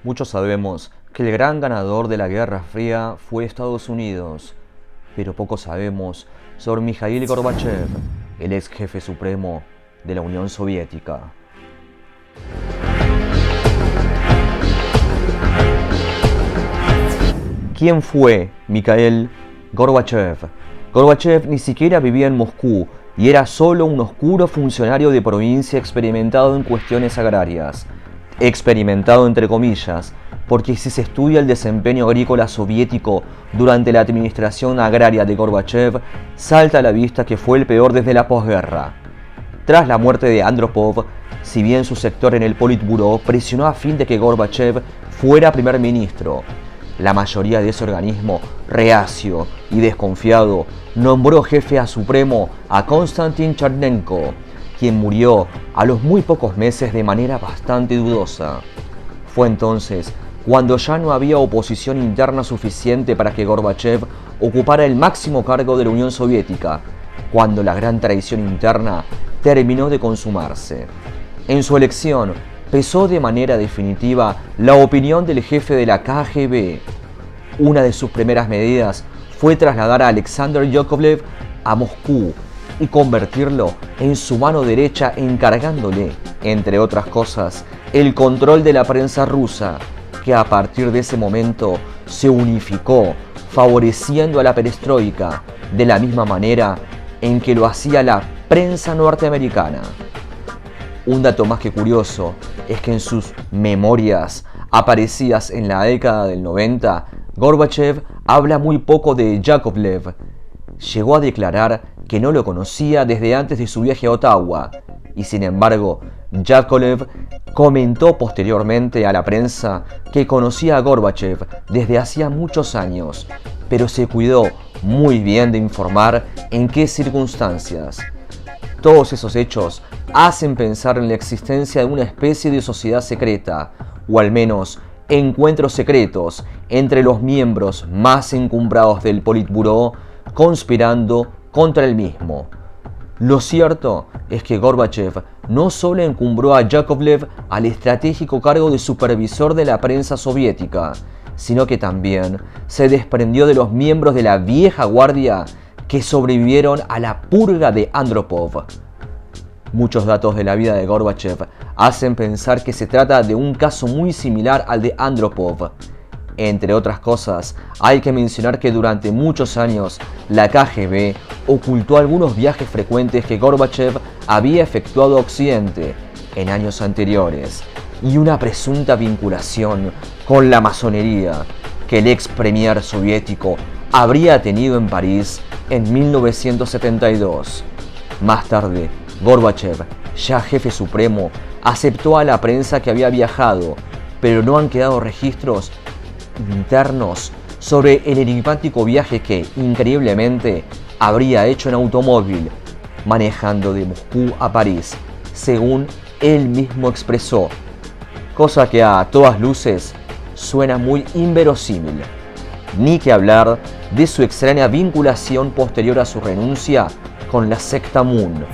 Muchos sabemos que el gran ganador de la Guerra Fría fue Estados Unidos, pero poco sabemos sobre Mikhail Gorbachev, el ex jefe supremo de la Unión Soviética. ¿Quién fue Mikhail Gorbachev? Gorbachev ni siquiera vivía en Moscú y era solo un oscuro funcionario de provincia experimentado en cuestiones agrarias. Experimentado entre comillas, porque si se estudia el desempeño agrícola soviético durante la administración agraria de Gorbachev, salta a la vista que fue el peor desde la posguerra. Tras la muerte de Andropov, si bien su sector en el Politburó presionó a fin de que Gorbachev fuera primer ministro, la mayoría de ese organismo, reacio y desconfiado, nombró jefe a supremo a Konstantin Chernenko, quien murió a los muy pocos meses de manera bastante dudosa. Fue entonces cuando ya no había oposición interna suficiente para que Gorbachev ocupara el máximo cargo de la Unión Soviética, cuando la gran traición interna terminó de consumarse. En su elección pesó de manera definitiva la opinión del jefe de la KGB. Una de sus primeras medidas fue trasladar a Alexander Yakovlev a Moscú y convertirlo en su mano derecha, encargándole, entre otras cosas, el control de la prensa rusa, que a partir de ese momento se unificó, favoreciendo a la perestroika de la misma manera en que lo hacía la prensa norteamericana. Un dato más que curioso es que en sus memorias aparecidas en la década del 90, Gorbachev habla muy poco de Yakovlev. Llegó a declarar que no lo conocía desde antes de su viaje a Ottawa, y sin embargo, Yakovlev comentó posteriormente a la prensa que conocía a Gorbachev desde hacía muchos años, pero se cuidó muy bien de informar en qué circunstancias. Todos esos hechos hacen pensar en la existencia de una especie de sociedad secreta, o al menos encuentros secretos entre los miembros más encumbrados del Politburó, conspirando contra el mismo. Lo cierto es que Gorbachev no solo encumbró a Yakovlev al estratégico cargo de supervisor de la prensa soviética, sino que también se desprendió de los miembros de la vieja guardia que sobrevivieron a la purga de Andropov. Muchos datos de la vida de Gorbachev hacen pensar que se trata de un caso muy similar al de Andropov. Entre otras cosas, hay que mencionar que durante muchos años la KGB ocultó algunos viajes frecuentes que Gorbachev había efectuado a Occidente en años anteriores y una presunta vinculación con la masonería que el ex premier soviético habría tenido en París en 1972. Más tarde, Gorbachev, ya jefe supremo, aceptó a la prensa que había viajado, pero no han quedado registros internos sobre el enigmático viaje que, increíblemente, habría hecho en automóvil, manejando de Moscú a París, según él mismo expresó, cosa que a todas luces suena muy inverosímil. Ni que hablar de su extraña vinculación posterior a su renuncia con la secta Moon.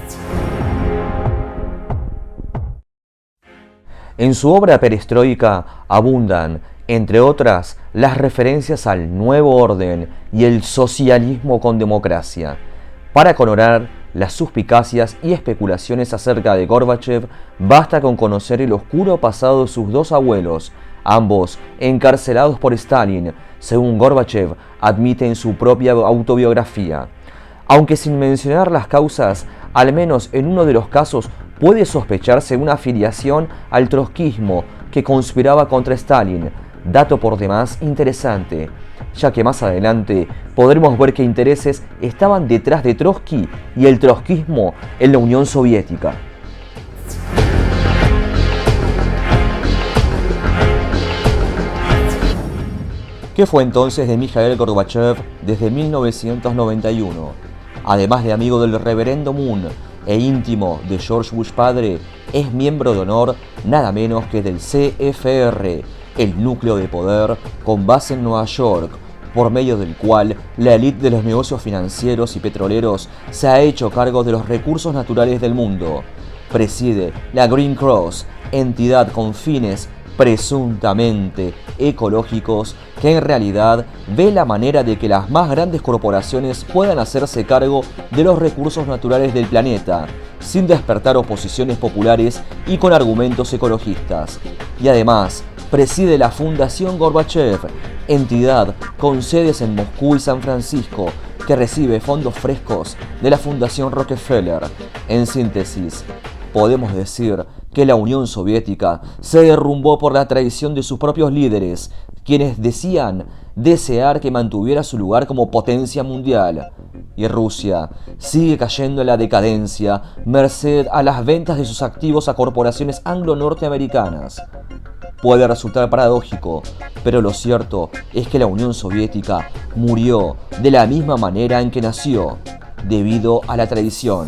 En su obra perestroika abundan, entre otras, las referencias al nuevo orden y el socialismo con democracia. Para coronar las suspicacias y especulaciones acerca de Gorbachev, basta con conocer el oscuro pasado de sus dos abuelos, ambos encarcelados por Stalin, según Gorbachev admite en su propia autobiografía. Aunque sin mencionar las causas, al menos en uno de los casos puede sospecharse una afiliación al trotskismo que conspiraba contra Stalin, dato por demás interesante, ya que más adelante podremos ver qué intereses estaban detrás de Trotsky y el trotskismo en la Unión Soviética. ¿Qué fue entonces de Mikhail Gorbachev desde 1991? Además de amigo del reverendo Moon e íntimo de George Bush padre, es miembro de honor nada menos que del CFR, el núcleo de poder con base en Nueva York, por medio del cual la élite de los negocios financieros y petroleros se ha hecho cargo de los recursos naturales del mundo. Preside la Green Cross, entidad con fines presuntamente ecológicos, que en realidad ve la manera de que las más grandes corporaciones puedan hacerse cargo de los recursos naturales del planeta, sin despertar oposiciones populares y con argumentos ecologistas. Y además, preside la Fundación Gorbachev, entidad con sedes en Moscú y San Francisco, que recibe fondos frescos de la Fundación Rockefeller. En síntesis, podemos decir que la Unión Soviética se derrumbó por la traición de sus propios líderes, quienes decían desear que mantuviera su lugar como potencia mundial. Y Rusia sigue cayendo en la decadencia, merced a las ventas de sus activos a corporaciones anglo-norteamericanas. Puede resultar paradójico, pero lo cierto es que la Unión Soviética murió de la misma manera en que nació, debido a la traición.